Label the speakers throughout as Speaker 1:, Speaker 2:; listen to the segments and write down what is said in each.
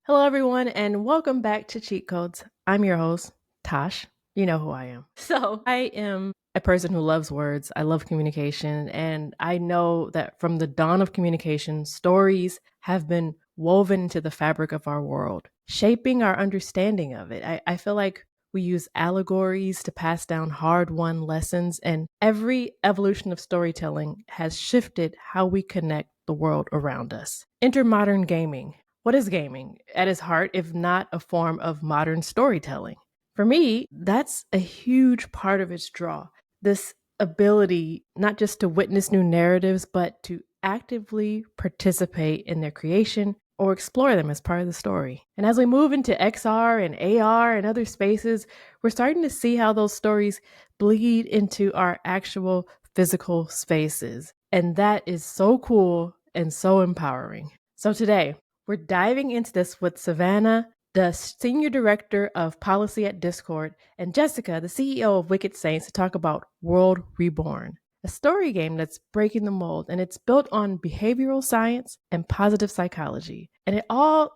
Speaker 1: Hello, everyone, and welcome back to Cheat Codes. I'm your host, TaSh. You know who I am. So, I am a person who loves words. I love communication, and I know that from the dawn of communication, stories have been woven into the fabric of our world, shaping our understanding of it. I feel like we use allegories to pass down hard won lessons, and every evolution of storytelling has shifted how we connect the world around us. Enter modern gaming. What is gaming? At its heart, if not a form of modern storytelling? For me, that's a huge part of its draw. This ability not just to witness new narratives, but to actively participate in their creation or explore them as part of the story. And as we move into XR and AR and other spaces, we're starting to see how those stories bleed into our actual physical spaces. And that is so cool and so empowering. So today, we're diving into this with Savannah, the Senior Director of Policy at Discord, and Jessica, the CEO of Wicked Saints, to talk about World Reborn, a story game that's breaking the mold, and it's built on behavioral science and positive psychology. And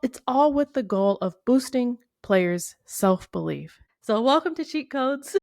Speaker 1: it's all with the goal of boosting players' self-belief. So welcome to Cheat Codes.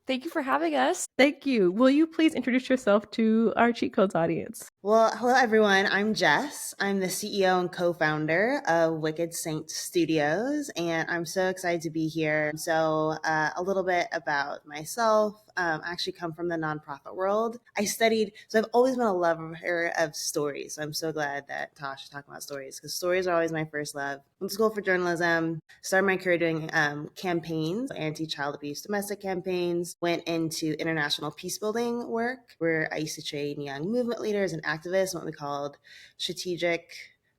Speaker 2: Thank you for having us.
Speaker 1: Thank you. Will you please introduce yourself to our Cheat Codes audience?
Speaker 3: Well, hello everyone. I'm Jess. I'm the CEO and co-founder of Wicked Saint Studios, and I'm so excited to be here. A little bit about myself. I actually come from the nonprofit world. So I've always been a lover of stories. So I'm so glad that TaSh is talking about stories because stories are always my first love. Went to school for journalism, started my career doing campaigns, anti-child abuse domestic campaigns, went into international peace building work where I used to train young movement leaders and activists, what we called strategic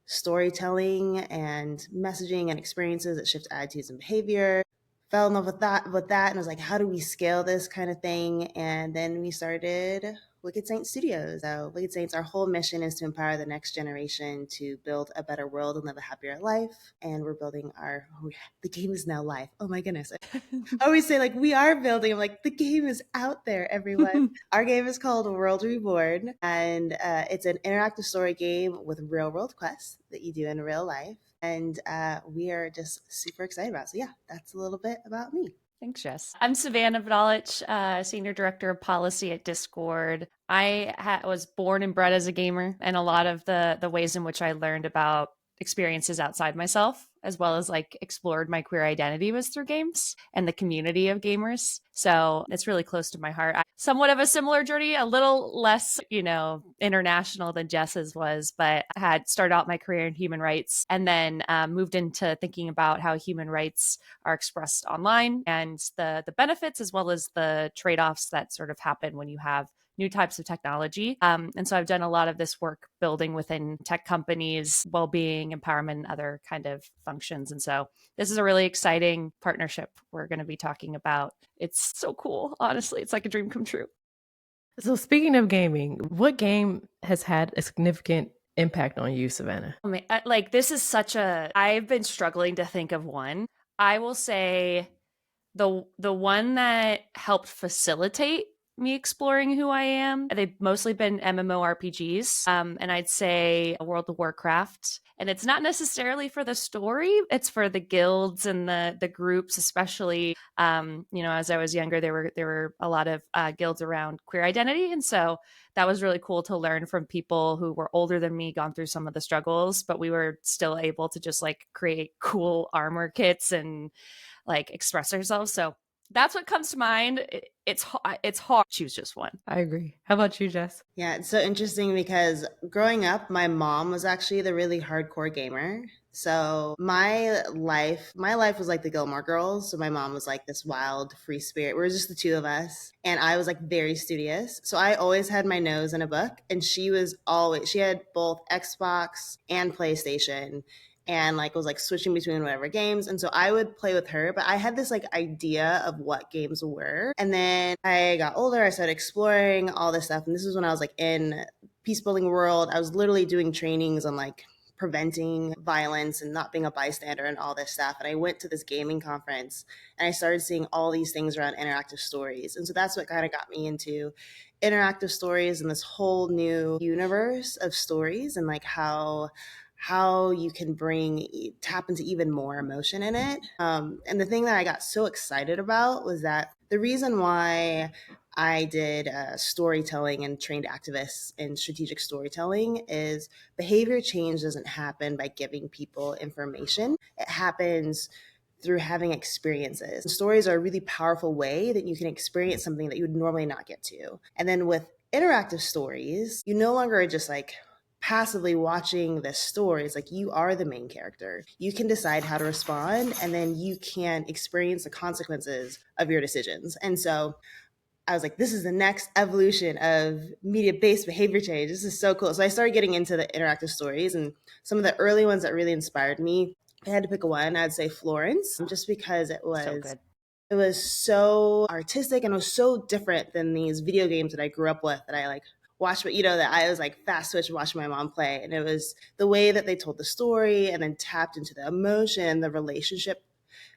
Speaker 3: storytelling and messaging and experiences that shift attitudes and behavior. Fell in love with that and was like, how do we scale this kind of thing? And then we started Wicked Saint Studios. So Wicked Saints, our whole mission is to empower the next generation to build a better world and live a happier life. And we're building the game is now live. Oh my goodness. I always say like, we are building. I'm like, the game is out there, everyone. Our game is called World Reborn, and it's an interactive story game with real world quests that you do in real life. And we are just super excited about it. So yeah, that's a little bit about me.
Speaker 2: Thanks, Jess. I'm Savannah, Badalich, Senior Director of Policy at Discord. I was born and bred as a gamer, and a lot of the ways in which I learned about experiences outside myself, as well as like explored my queer identity, was through games and the community of gamers. So it's really close to my heart. Somewhat of a similar journey, a little less, international than Jess's was, but I had started out my career in human rights and then moved into thinking about how human rights are expressed online and the benefits as well as the trade-offs that sort of happen when you have new types of technology. And so I've done a lot of this work building within tech companies, well-being, empowerment, and other kind of functions. And so this is a really exciting partnership we're going to be talking about. It's so cool. Honestly, it's like a dream come true.
Speaker 1: So, speaking of gaming, what game has had a significant impact on you, Savannah?
Speaker 2: I mean, this is I've been struggling to think of one. I will say the one that helped facilitate me exploring who I am. They've mostly been MMORPGs, and I'd say World of Warcraft. And it's not necessarily for the story; it's for the guilds and the groups, especially. As I was younger, there were a lot of guilds around queer identity, and so that was really cool to learn from people who were older than me, gone through some of the struggles, but we were still able to just like create cool armor kits and like express ourselves. So that's what comes to mind. It's hard to choose just one.
Speaker 1: I agree. How about you, Jess?
Speaker 3: Yeah, it's so interesting because growing up, my mom was actually the really hardcore gamer. So my life was like the Gilmore Girls. So my mom was like this wild free spirit. We were just the two of us, and I was like very studious. So I always had my nose in a book, and she had both Xbox and PlayStation, and like was like switching between whatever games. And so I would play with her, but I had this like idea of what games were. And then I got older, I started exploring all this stuff. And this is when I was like in peace building world. I was literally doing trainings on like preventing violence and not being a bystander and all this stuff. And I went to this gaming conference and I started seeing all these things around interactive stories. And so that's what kind of got me into interactive stories and this whole new universe of stories and like how you can tap into even more emotion in it. And the thing that I got so excited about was that the reason why I did storytelling and trained activists in strategic storytelling is behavior change doesn't happen by giving people information. It happens through having experiences. And stories are a really powerful way that you can experience something that you would normally not get to. And then with interactive stories, you no longer are just like passively watching the story. It's like you are the main character. You can decide how to respond, and then you can experience the consequences of your decisions. And so I was like, this is the next evolution of media-based behavior change. This is so cool. So I started getting into the interactive stories, and some of the early ones that really inspired me, if I had to pick one, I'd say Florence, just because
Speaker 2: So good.
Speaker 3: it was so artistic and it was so different than these video games that I grew up with that I like watched, but that I was like fast switch watching my mom play. And it was the way that they told the story and then tapped into the emotion, the relationship,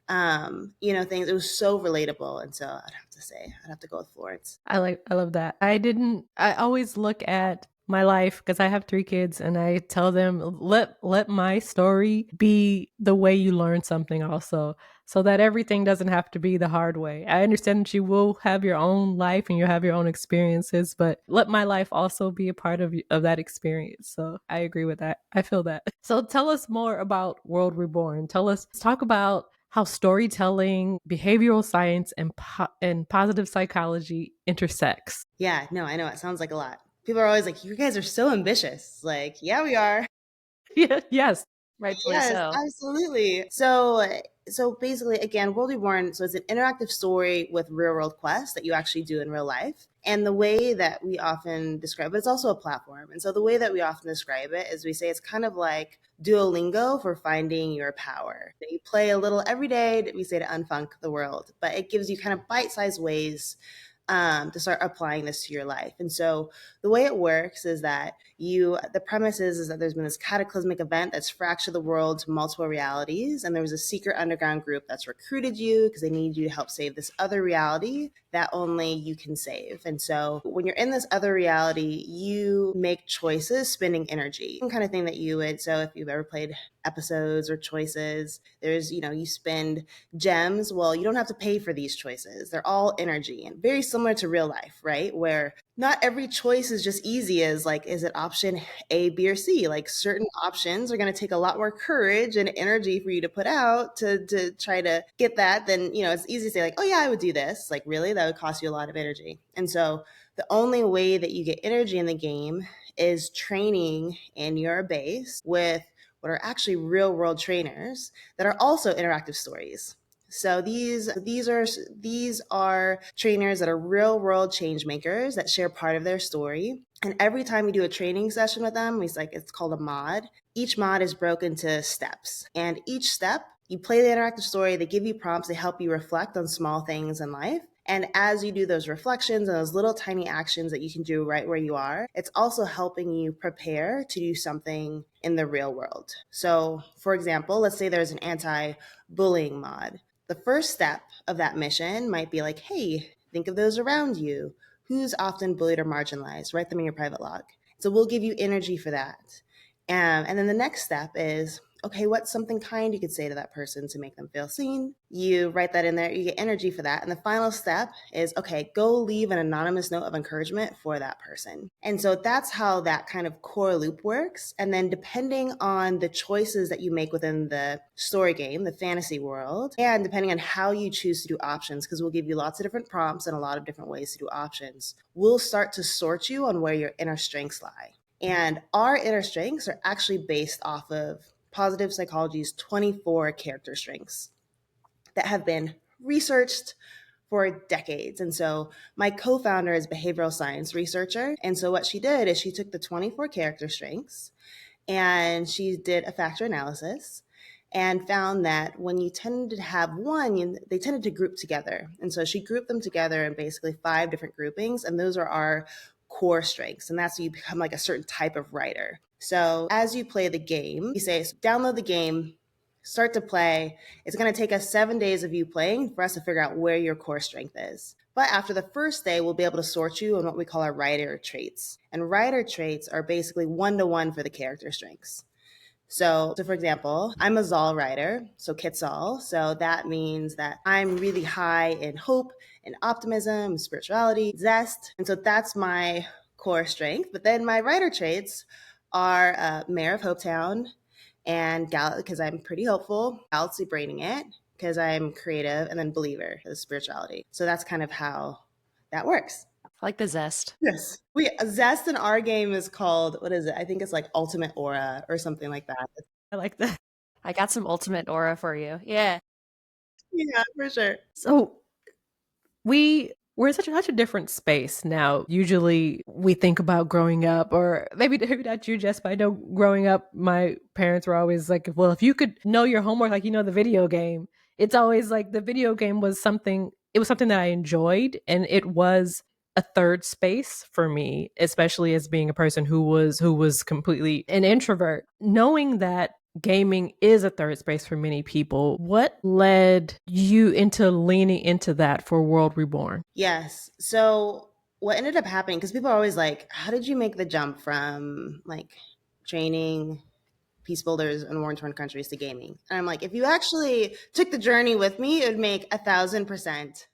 Speaker 3: things. It was so relatable. And so I'd have to go with Florence.
Speaker 1: I love that. I always look at my life because I have 3 kids and I tell them let my story be the way you learn something also, so that everything doesn't have to be the hard way. I understand that you will have your own life and you have your own experiences, but let my life also be a part of that experience. So I agree with that. I feel that. So tell us more about World Reborn. Talk about how storytelling, behavioral science, and positive psychology intersects.
Speaker 3: Yeah, no, I know it sounds like a lot. People are always like, you guys are so ambitious. Like, yeah, we are.
Speaker 1: Yeah, yes.
Speaker 2: Rightfully
Speaker 3: Yes,
Speaker 2: so.
Speaker 3: absolutely. So basically, again, World Reborn. So it's an interactive story with real world quests that you actually do in real life. And the way that we often describe it, it's also a platform. And so the way that we often describe it is we say it's kind of like Duolingo for finding your power. That you play a little every day. We say to unfunk the world, but it gives you kind of bite-sized ways to start applying this to your life. And so the way it works is that the premise is that there's been this cataclysmic event that's fractured the world to multiple realities. And there was a secret underground group that's recruited you because they need you to help save this other reality that only you can save. And so when you're in this other reality, you make choices spending energy, some kind of thing that you would. So if you've ever played episodes or choices, you spend gems. Well, you don't have to pay for these choices. They're all energy and very similar to real life, right? Where not every choice is just easy as like, is it option A, B, or C? Like certain options are going to take a lot more courage and energy for you to put out to try to get that. Then, it's easy to say like, oh yeah, I would do this. Like really, that would cost you a lot of energy. And so the only way that you get energy in the game is training in your base with what are actually real world trainers that are also interactive stories. So these are trainers that are real world change makers that share part of their story. And every time we do a training session with them, it's called a mod. Each mod is broken to steps. And each step, you play the interactive story, they give you prompts, they help you reflect on small things in life. And as you do those reflections and those little tiny actions that you can do right where you are, it's also helping you prepare to do something in the real world. So, for example, let's say there's an anti-bullying mod. The first step of that mission might be like, hey, think of those around you. Who's often bullied or marginalized? Write them in your private log. So we'll give you energy for that. And then the next step is, okay, what's something kind you could say to that person to make them feel seen? You write that in there, you get energy for that. And the final step is, okay, go leave an anonymous note of encouragement for that person. And so that's how that kind of core loop works. And then depending on the choices that you make within the story game, the fantasy world, and depending on how you choose to do options, because we'll give you lots of different prompts and a lot of different ways to do options, we'll start to sort you on where your inner strengths lie. And our inner strengths are actually based off of positive psychology's 24 character strengths that have been researched for decades. And so my co-founder is a behavioral science researcher. And so what she did is she took the 24 character strengths and she did a factor analysis and found that when you tended to have one, they tended to group together. And so she grouped them together in basically 5 different groupings. And those are our core strengths. And that's when you become like a certain type of writer. So as you play the game, you say, download the game, start to play. It's going to take us 7 days of you playing for us to figure out where your core strength is. But after the first day, we'll be able to sort you on what we call our writer traits. And writer traits are basically 1-to-1 for the character strengths. So for example, I'm a Zal writer, so Kitsal. So that means that I'm really high in hope and optimism, spirituality, zest. And so that's my core strength. But then my writer traits are Mayor of Hopetown and because I'm pretty hopeful, galaxy braining it because I'm creative, and then believer is spirituality. So that's kind of how that works.
Speaker 2: I like the zest.
Speaker 3: Yes. Zest in our game is called, what is it? I think it's like Ultimate Aura or something like that.
Speaker 1: I like that.
Speaker 2: I got some ultimate aura for you. Yeah.
Speaker 3: Yeah, for sure.
Speaker 1: So we're in such a different space now. Usually we think about growing up, or maybe not you, Jess, but I know growing up, my parents were always like, well, if you could know your homework like you know the video game, it's always like the video game was something, it was something that I enjoyed, and it was a third space for me, especially as being a person who was completely an introvert. Knowing that gaming is a third space for many people, what led you into leaning into that for World Reborn?
Speaker 3: Yes. So what ended up happening, because people are always like, how did you make the jump from like training peace builders in war-torn countries to gaming? And I'm like, if you actually took the journey with me, it would make 1,000%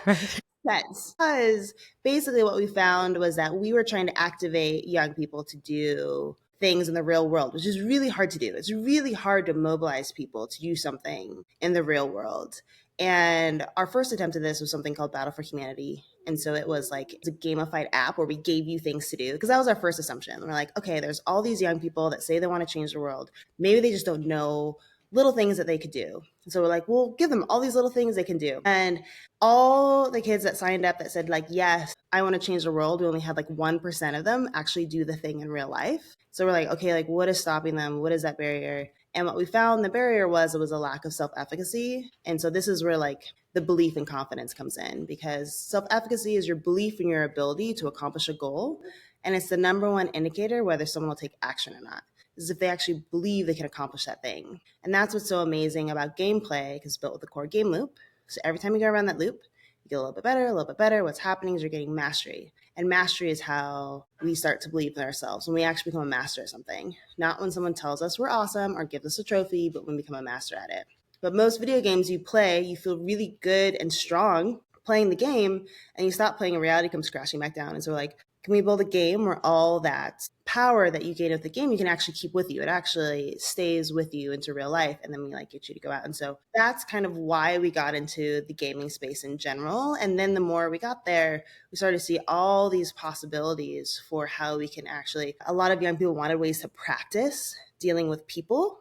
Speaker 1: Right.
Speaker 3: sense. Because basically what we found was that we were trying to activate young people to do things in the real world, which is really hard to do. It's really hard to mobilize people to do something in the real world. And our first attempt at this was something called Battle for Humanity. And so it was like it's a gamified app where we gave you things to do, because that was our first assumption. We're like, okay, there's all these young people that say they want to change the world. Maybe they just don't know little things that they could do. And so we're like, we'll give them all these little things they can do. And all the kids that signed up that said like, yes, I want to change the world, we only had like 1% of them actually do the thing in real life. So we're like, okay, like what is stopping them? What is that barrier? And what we found the barrier was, it was a lack of self-efficacy. And so this is where like the belief and confidence comes in, because self-efficacy is your belief in your ability to accomplish a goal. And it's the number one indicator whether someone will take action or not, is if they actually believe they can accomplish that thing. And that's what's so amazing about gameplay, because it's built with the core game loop. So every time you go around that loop, you get a little bit better, a little bit better. What's happening is you're getting mastery. And mastery is how we start to believe in ourselves, when we actually become a master at something. Not when someone tells us we're awesome or gives us a trophy, but when we become a master at it. But most video games you play, you feel really good and strong playing the game, and you stop playing and reality comes crashing back down. And so like, can we build a game where all that power that you gain with the game, you can actually keep with you? It actually stays with you into real life, and then we like get you to go out. And so that's kind of why we got into the gaming space in general. And then the more we got there, we started to see all these possibilities for how we can actually, a lot of young people wanted ways to practice dealing with people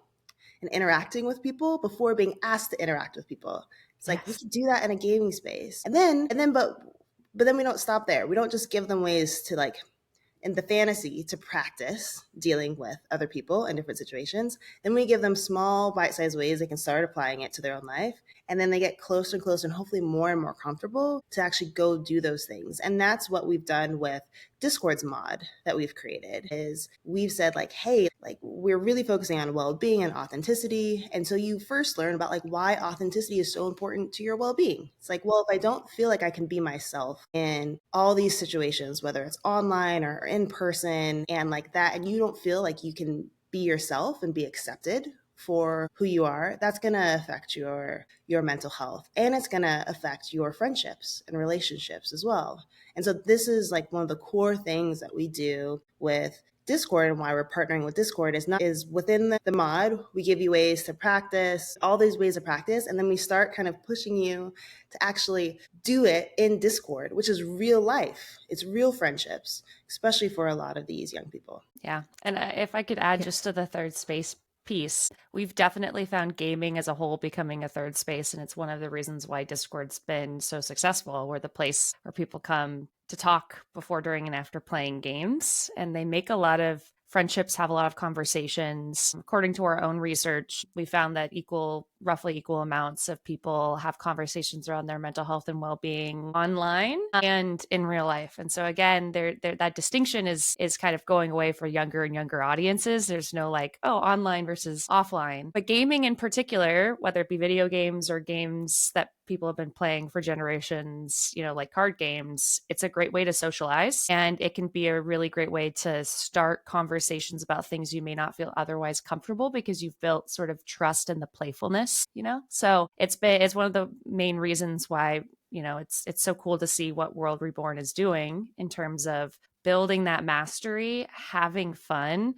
Speaker 3: and interacting with people before being asked to interact with people. It's like, we can do that in a gaming space. But then we don't stop there. We don't just give them ways to like, in the fantasy, to practice dealing with other people in different situations. Then we give them small bite-sized ways they can start applying it to their own life. And then they get closer and closer and hopefully more and more comfortable to actually go do those things. And that's what we've done with Discord's mod that we've created, is we've said like, hey, like we're really focusing on well-being and authenticity. And so you first learn about like why authenticity is so important to your well-being. It's like, well, if I don't feel like I can be myself in all these situations, whether it's online or in person and like that, and you don't feel like you can be yourself and be accepted for who you are, that's going to affect your mental health, and it's going to affect your friendships and relationships as well. And so this is like one of the core things that we do with Discord, and why we're partnering with Discord is within the mod, we give you ways to practice, all these ways of practice, and then we start kind of pushing you to actually do it in Discord, which is real life. It's real friendships, especially for a lot of these young people.
Speaker 2: Yeah. And if I could add just to the third space piece, we've definitely found gaming as a whole becoming a third space. And it's one of the reasons why Discord's been so successful. We're the place where people come to talk before, during, and after playing games. And they make a lot of friendships, have a lot of conversations. According to our own research, we found that equal roughly equal amounts of people have conversations around their mental health and well-being online and in real life. And so again, that distinction is kind of going away for younger and younger audiences. There's no like, oh, online versus offline. But gaming in particular, whether it be video games or games that people have been playing for generations, like card games, it's a great way to socialize, and it can be a really great way to start conversations about things you may not feel otherwise comfortable because you've built sort of trust in the playfulness, So it's one of the main reasons why, it's so cool to see what World Reborn is doing in terms of building that mastery, having fun,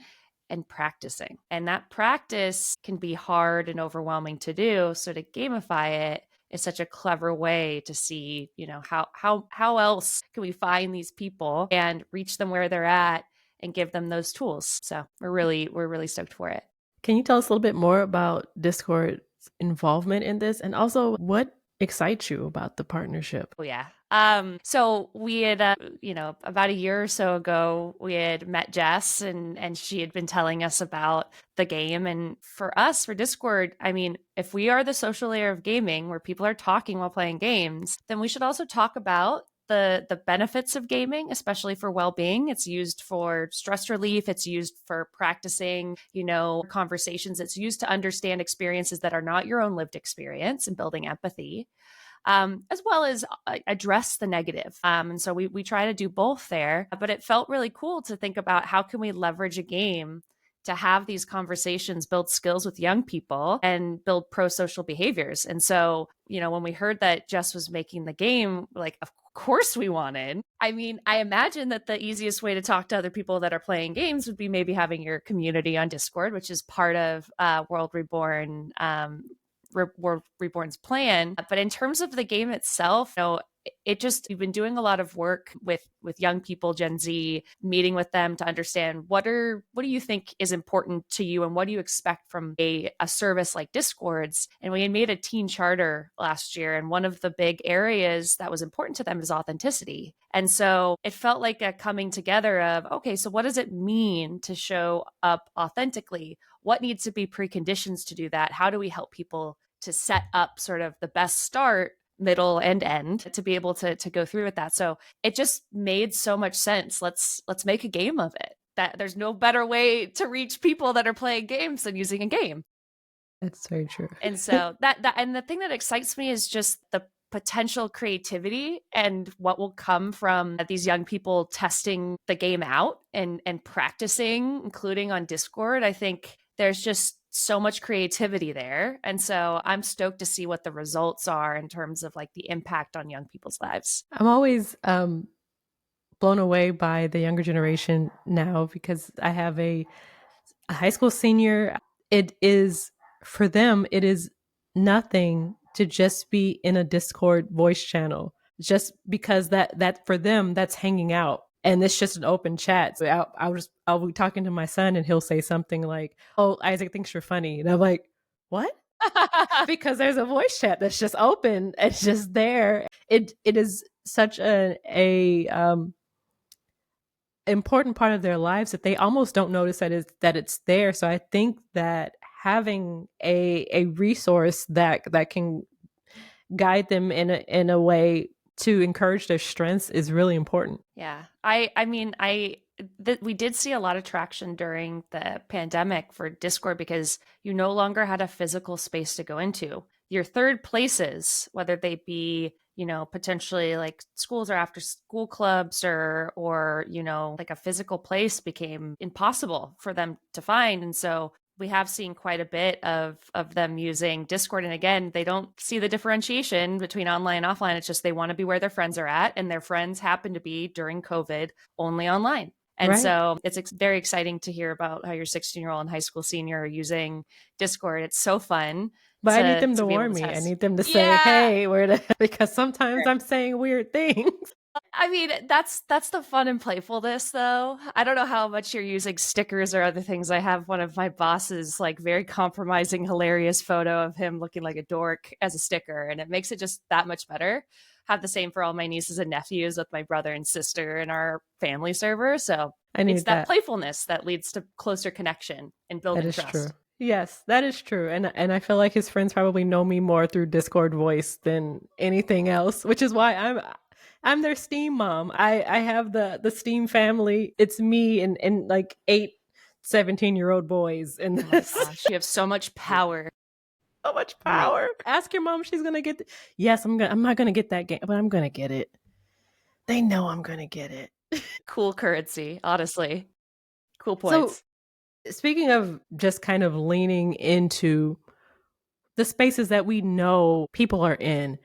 Speaker 2: and practicing. And that practice can be hard and overwhelming to do. So to gamify it is such a clever way to see, how else can we find these people and reach them where they're at and give them those tools. So we're really stoked for it.
Speaker 1: Can you tell us a little bit more about Discord's involvement in this, and also what excites you about the partnership?
Speaker 2: Oh, yeah. So we had, about a year or so ago, we had met Jess, and she had been telling us about the game. And for us, for Discord, I mean, if we are the social layer of gaming where people are talking while playing games, then we should also talk about the benefits of gaming, especially for well-being. It's used for stress relief. It's used for practicing, conversations. It's used to understand experiences that are not your own lived experience and building empathy. As well as address the negative. And so we try to do both there, but it felt really cool to think about how can we leverage a game to have these conversations, build skills with young people, and build pro-social behaviors. And so, when we heard that Jess was making the game, like, of course we wanted. I mean, I imagine that the easiest way to talk to other people that are playing games would be maybe having your community on Discord, which is part of World Reborn, World Reborn's plan. But in terms of the game itself, we've been doing a lot of work with young people, Gen Z, meeting with them to understand what do you think is important to you and what do you expect from a service like Discord's. And we had made a teen charter last year, and one of the big areas that was important to them is authenticity. And so it felt like a coming together of, okay, so what does it mean to show up authentically? What needs to be preconditions to do that? How do we help people to set up sort of the best start, middle, and end to be able to go through with that? So it just made so much sense. Let's make a game of it. That there's no better way to reach people that are playing games than using a game.
Speaker 1: That's very true.
Speaker 2: And so that and the thing that excites me is just the potential creativity and what will come from these young people testing the game out and practicing, including on Discord. I think there's just so much creativity there. And so I'm stoked to see what the results are in terms of like the impact on young people's lives.
Speaker 1: I'm always blown away by the younger generation now because I have a high school senior. It is, for them, it is nothing to just be in a Discord voice channel, just because that for them, that's hanging out. And it's just an open chat. So I'll be talking to my son and he'll say something like, "Oh, Isaac thinks you're funny." And I'm like, "What?" Because there's a voice chat that's just open. It's just there. It is such a important part of their lives that they almost don't notice that it's there. So I think that having a resource that can guide them in a way to encourage their strengths is really important.
Speaker 2: Yeah. We did see a lot of traction during the pandemic for Discord because you no longer had a physical space to go into. Your third places, whether they be, potentially like schools or after school clubs or, like a physical place, became impossible for them to find. And so we have seen quite a bit of them using Discord. And again, they don't see the differentiation between online and offline. It's just they want to be where their friends are at, and their friends happen to be during COVID only online. And right. So it's very exciting to hear about how your 16-year-old and high school senior are using Discord. It's so fun.
Speaker 1: But I need them to warn me. I need them to say, "Hey, because sometimes I'm saying weird things."
Speaker 2: I mean, that's the fun and playfulness, though. I don't know how much you're using stickers or other things. I have one of my bosses, like, very compromising, hilarious photo of him looking like a dork as a sticker, and it makes it just that much better. Have the same for all my nieces and nephews with my brother and sister in our family server. So it's that playfulness that leads to closer connection and building trust.
Speaker 1: True. Yes, that is true. And I feel like his friends probably know me more through Discord voice than anything else, which is why I'm their Steam mom. I have the Steam family. It's me and like 8 17-year-old boys in
Speaker 2: Oh my
Speaker 1: this.
Speaker 2: gosh, you have so much power.
Speaker 1: So much
Speaker 3: Right.
Speaker 1: power. Ask your mom, she's gonna get yes, I'm not gonna get that game, but I'm gonna get it. They know I'm gonna get it.
Speaker 2: Cool currency, honestly. Cool
Speaker 1: So
Speaker 2: points.
Speaker 1: speaking of just kind of leaning into the spaces that we know people are in,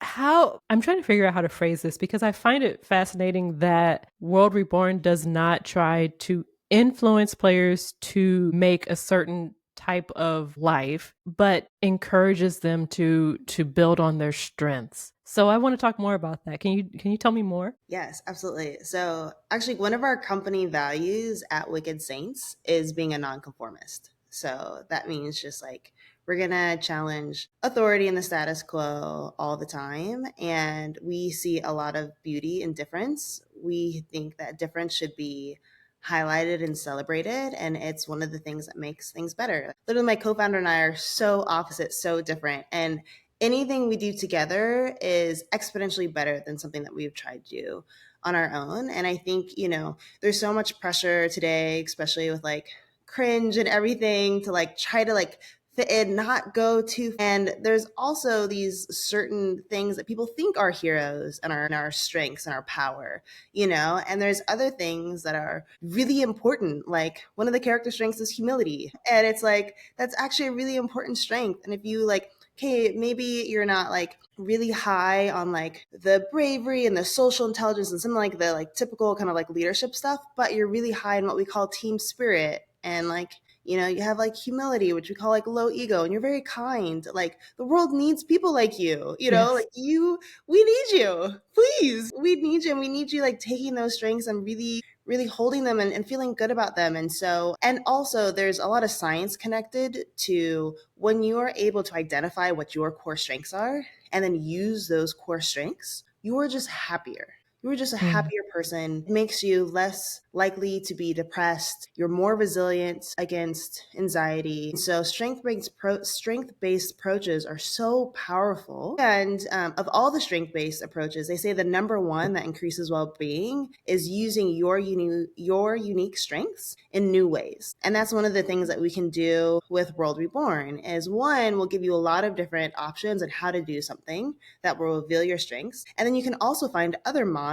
Speaker 1: how I'm trying to figure out how to phrase this because I find it fascinating that World Reborn does not try to influence players to make a certain type of life, but encourages them to build on their strengths. So I want to talk more about that. Can you tell me more?
Speaker 3: Yes, absolutely. So, actually, one of our company values at Wicked Saints is being a nonconformist. So, that means just like we're going to challenge authority and the status quo all the time. And we see a lot of beauty in difference. We think that difference should be highlighted and celebrated. And it's one of the things that makes things better. Literally, my co founder and I are so opposite, so different. And anything we do together is exponentially better than something that we've tried to do on our own. And I think, there's so much pressure today, especially with like cringe and everything to like try to like fit in, not go too. And there's also these certain things that people think are heroes and our strengths and our power, and there's other things that are really important. Like one of the character strengths is humility. And it's like, that's actually a really important strength. And if you like, okay, maybe you're not like really high on like the bravery and the social intelligence and some like the like typical kind of like leadership stuff, but you're really high in what we call team spirit and like you have like humility, which we call like low ego, and you're very kind. Like the world needs people like you,
Speaker 1: Yes.
Speaker 3: like we need you. Please, we need you. And we need you like taking those strengths and really holding them and feeling good about them. And also there's a lot of science connected to when you are able to identify what your core strengths are and then use those core strengths, you are just happier. You're just a
Speaker 1: Mm.
Speaker 3: happier person. It makes you less likely to be depressed. You're more resilient against anxiety. So strength-based approaches are so powerful. And of all the strength-based approaches, they say the number one that increases well-being is using your unique strengths in new ways. And that's one of the things that we can do with World Reborn. Is one, we'll give you a lot of different options on how to do something that will reveal your strengths. And then you can also find other mods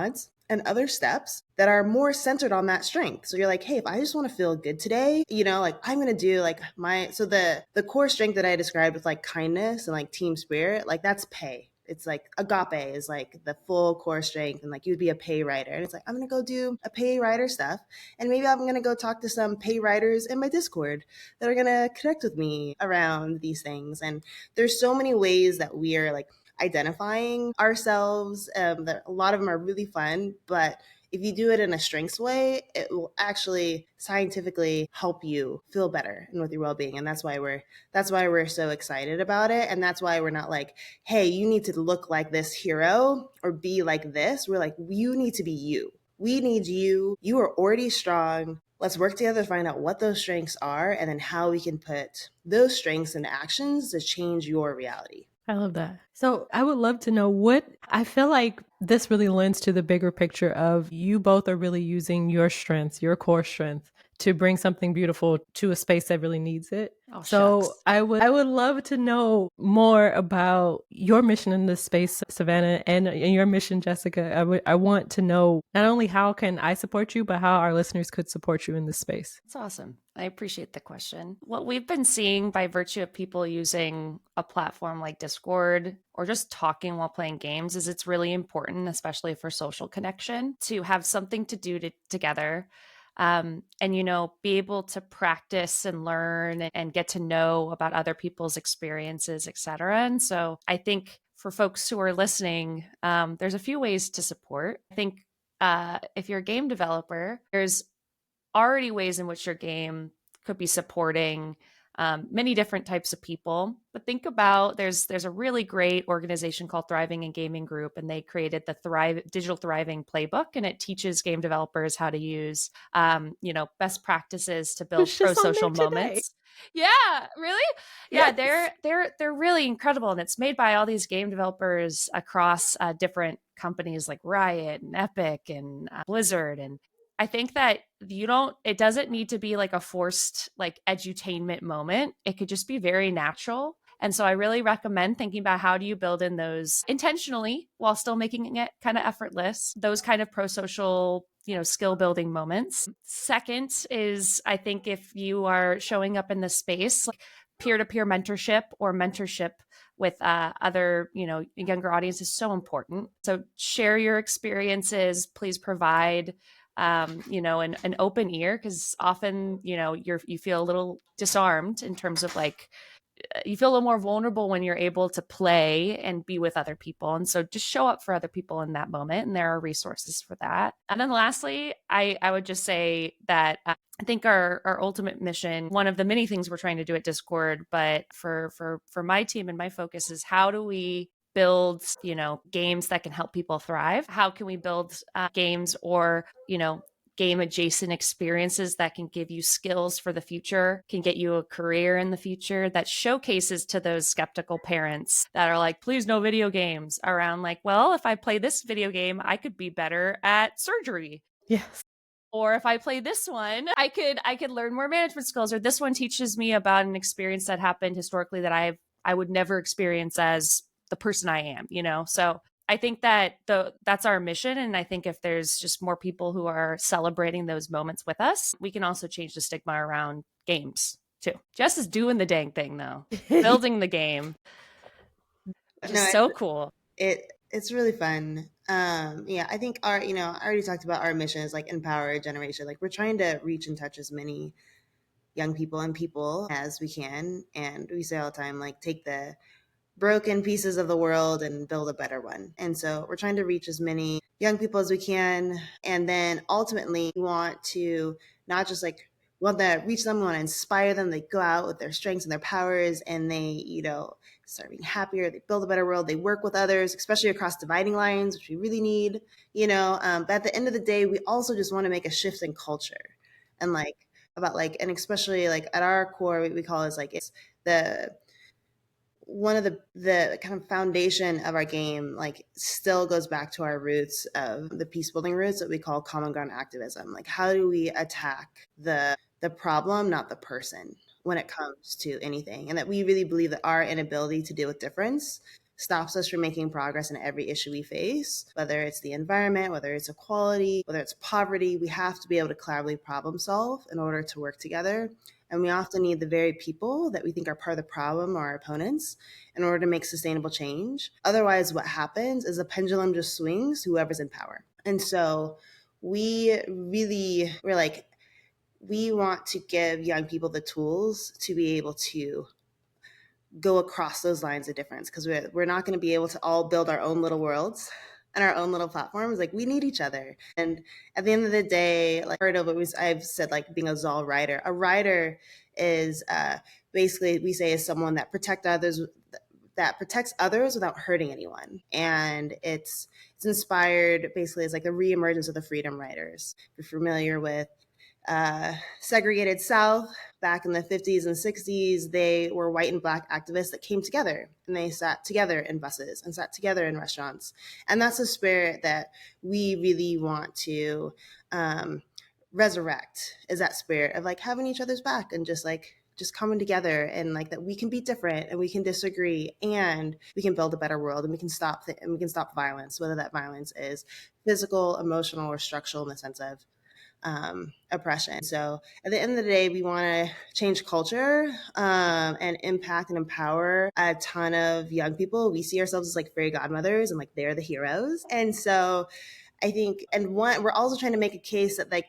Speaker 3: and other steps that are more centered on that strength. So you're like, hey, if I just want to feel good today, like I'm gonna do like the core strength that I described with like kindness and like team spirit, like that's pay. It's like agape is like the full core strength, and like you'd be a pay writer. And it's like, I'm gonna go do a pay writer stuff. And maybe I'm gonna go talk to some pay writers in my Discord that are gonna connect with me around these things. And there's so many ways that we are like identifying ourselves. That a lot of them are really fun, but if you do it in a strengths way, it will actually scientifically help you feel better and with your well-being. And that's why we're so excited about it. And that's why we're not like, hey, you need to look like this hero or be like this. We're like, you need to be you. We need you. You are already strong. Let's work together to find out what those strengths are and then how we can put those strengths into actions to change your reality.
Speaker 1: I love that. So I would love to know what I feel like this really lends to the bigger picture of you both are really using your strengths, your core strength to bring something beautiful to a space that really needs it.
Speaker 2: Oh,
Speaker 1: So
Speaker 2: shucks.
Speaker 1: I would love to know more about your mission in this space, Savannah, and your mission, Jessica. I want to know not only how can I support you, but how our listeners could support you in this space.
Speaker 2: That's awesome. I appreciate the question. What we've been seeing by virtue of people using a platform like Discord or just talking while playing games is it's really important, especially for social connection, to have something to do together. And be able to practice and learn and get to know about other people's experiences, etc. And so I think for folks who are listening, there's a few ways to support. I think if you're a game developer, there's already ways in which your game could be supporting many different types of people. But think about there's a really great organization called Thriving in Gaming Group, and they created the Digital Thriving Playbook, and it teaches game developers how to use best practices to build
Speaker 1: was
Speaker 2: pro
Speaker 1: just on there
Speaker 2: social
Speaker 1: today.
Speaker 2: moments. Yeah, really? Yeah,
Speaker 1: Yes.
Speaker 2: they're really incredible, and it's made by all these game developers across different companies like Riot and Epic and Blizzard. And I think that it doesn't need to be like a forced like edutainment moment. It could just be very natural. And so I really recommend thinking about how do you build in those intentionally while still making it kind of effortless, those kind of pro social, skill building moments. Second is, I think if you are showing up in this space, like peer to peer mentorship or mentorship with other, younger audience is so important. So share your experiences, please provide an open ear, because often, you feel a little disarmed in terms of like, you feel a little more vulnerable when you're able to play and be with other people. And so just show up for other people in that moment. And there are resources for that. And then lastly, I would just say that I think our ultimate mission, one of the many things we're trying to do at Discord, but for my team and my focus is how do we build, games that can help people thrive? How can we build games or, game adjacent experiences that can give you skills for the future, can get you a career in the future, that showcases to those skeptical parents that are like, please no video games, around like, well, if I play this video game, I could be better at surgery.
Speaker 1: Yes.
Speaker 2: Or if I play this one, I could learn more management skills. Or this one teaches me about an experience that happened historically that I would never experience as the person I am, So I think that that's our mission. And I think if there's just more people who are celebrating those moments with us, we can also change the stigma around games too. Jess is doing the dang thing though, building the game.
Speaker 3: No,
Speaker 2: Just so cool.
Speaker 3: it's really fun. Yeah, I think I already talked about our mission is like empower a generation. Like we're trying to reach and touch as many young people and people as we can. And we say all the time, like take the broken pieces of the world and build a better one. And so we're trying to reach as many young people as we can. And then ultimately we want to not just like we want to reach them, we want to inspire them. They go out with their strengths and their powers and they, start being happier. They build a better world. They work with others, especially across dividing lines, which we really need, but at the end of the day, we also just want to make a shift in culture and like about like, and especially like at our core, what we call is like, it's the, one of the kind of foundation of our game like still goes back to our roots of the peace building roots that we call common ground activism. Like how do we attack the problem, not the person, when it comes to anything? And that we really believe that our inability to deal with difference stops us from making progress in every issue we face, whether it's the environment, whether it's equality, whether it's poverty. We have to be able to collaboratively problem solve in order to work together. And we often need the very people that we think are part of the problem or our opponents in order to make sustainable change. Otherwise, what happens is the pendulum just swings whoever's in power. And so we're like, we want to give young people the tools to be able to go across those lines of difference, because we're not going to be able to all build our own little worlds and our own little platforms. Like we need each other. And at the end of the day, like part of what I've said, like being a Zol writer, a writer is basically we say is someone that protects others without hurting anyone. And it's inspired basically as like the reemergence of the freedom writers. If you're familiar with segregated South back in the 50s and 60s, they were white and black activists that came together and they sat together in buses and sat together in restaurants. And that's a spirit that we really want to resurrect, is that spirit of like having each other's back and just coming together, and like that we can be different and we can disagree and we can build a better world, and we can stop violence, whether that violence is physical, emotional, or structural in the sense of oppression. So at the end of the day, we want to change culture and impact and empower a ton of young people. We see ourselves as like fairy godmothers and like they're the heroes. And so I think, and we're also trying to make a case that like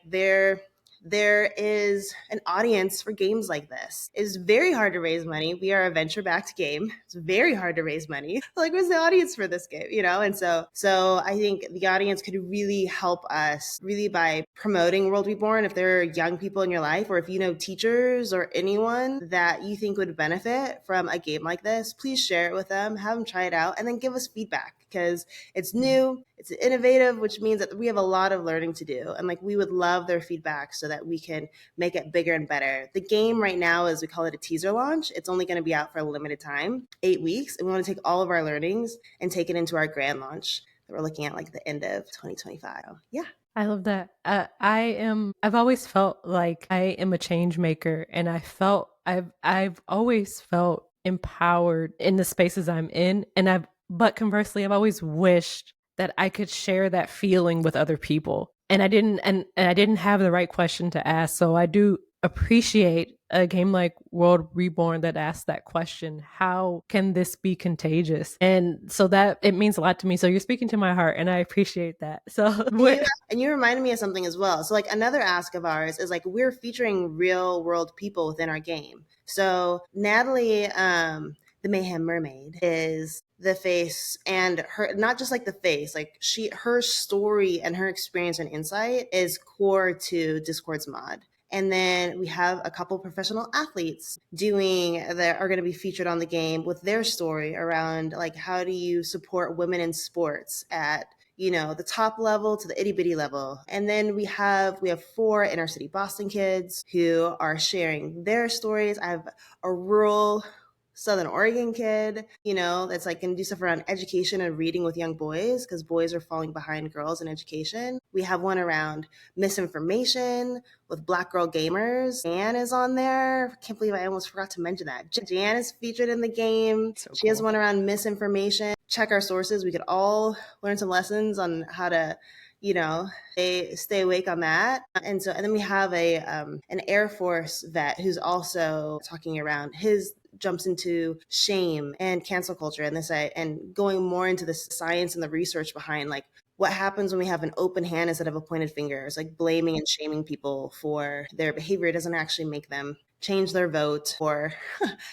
Speaker 3: there is an audience for games like this. It's very hard to raise money. We are a venture-backed game. It's very hard to raise money. Like, where's the audience for this game? And so I think the audience could really help us really by promoting World Reborn. If there are young people in your life, or if you know teachers or anyone that you think would benefit from a game like this, please share it with them, have them try it out, and then give us feedback, because it's new, it's innovative, which means that we have a lot of learning to do. And we would love their feedback so that we can make it bigger and better. The game right now is, we call it a teaser launch. It's only going to be out for a limited time, 8 weeks. And we want to take all of our learnings and take it into our grand launch that we're looking at the end of 2025. Yeah.
Speaker 1: I love that. I've always felt like I am a change maker, and I've always felt empowered in the spaces I'm in. But conversely, I've always wished that I could share that feeling with other people. And I didn't have the right question to ask. So I do appreciate a game like World Reborn that asks that question: how can this be contagious? And so that it means a lot to me. So you're speaking to my heart, and I appreciate that. So
Speaker 3: and you reminded me of something as well. So another ask of ours is we're featuring real world people within our game. So Natalie, the Mayhem Mermaid, is the face, and her, not just the face, her story and her experience and insight is core to Discord's mod. And then we have a couple professional athletes that are going to be featured on the game with their story around how do you support women in sports at the top level to the itty bitty level. And then we have 4 inner city Boston kids who are sharing their stories. I have a rural Southern Oregon kid, that's going to do stuff around education and reading with young boys, because boys are falling behind girls in education. We have one around misinformation with Black Girl Gamers. Jan is on there. I can't believe I almost forgot to mention that. Jan is featured in the game. So she has one around misinformation. Check our sources. We could all learn some lessons on how to stay awake on that. And then we have an Air Force vet who's also talking around his jumps into shame and cancel culture and going more into the science and the research behind what happens when we have an open hand instead of a pointed finger. It's blaming and shaming people for their behavior. It doesn't actually make them change their vote, or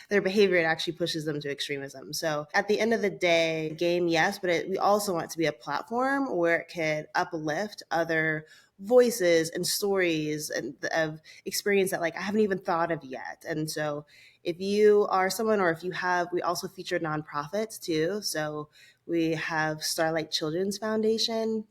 Speaker 3: their behavior, it actually pushes them to extremism. So at the end of the day, game, yes, but we also want it to be a platform where it could uplift other voices and stories and of experience that I haven't even thought of yet. And so if you are someone, or if you have, we also feature nonprofits too. So we have Starlight Children's Foundation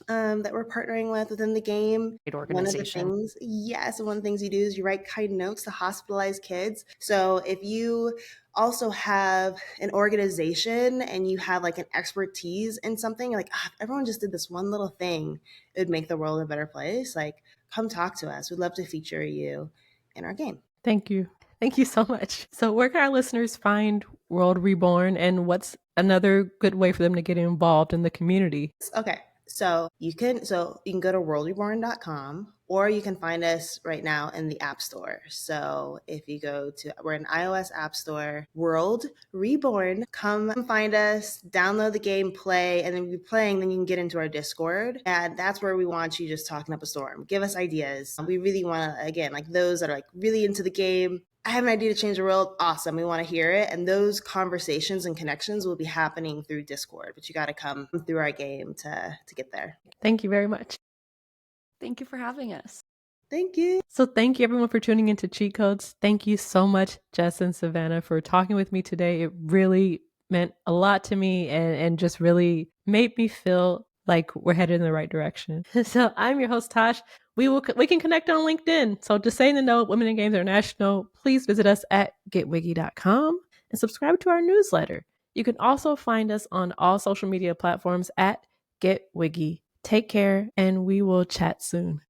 Speaker 3: that we're partnering with within the game.
Speaker 2: Great organization.
Speaker 3: One of the things you do is you write kind notes to hospitalized kids. So if you also have an organization and you have an expertise in something, if everyone just did this one little thing, it would make the world a better place. Come talk to us. We'd love to feature you in our game.
Speaker 1: Thank you. Thank you so much. So where can our listeners find World Reborn, and what's another good way for them to get involved in the community?
Speaker 3: Okay. So you can go to worldreborn.com, or you can find us right now in the App Store. So if you we're in iOS App Store, World Reborn, come find us, download the game, play, and then if you're playing, then you can get into our Discord. And that's where we want you just talking up a storm. Give us ideas. We really want to, again, those that are really into the game, I have an idea to change the world. Awesome. We want to hear it. And those conversations and connections will be happening through Discord, but you got to come through our game to get there.
Speaker 1: Thank you very much.
Speaker 2: Thank you for having us.
Speaker 3: Thank you.
Speaker 1: So thank you everyone for tuning into Cheat Codes. Thank you so much, Jess and Savannah, for talking with me today. It really meant a lot to me and just really made me feel like we're headed in the right direction. So I'm your host, TaSh. We can connect on LinkedIn. So just saying the note, Women in Games International, please visit us at getwigi.com and subscribe to our newsletter. You can also find us on all social media platforms at GetWiggy. Take care, and we will chat soon.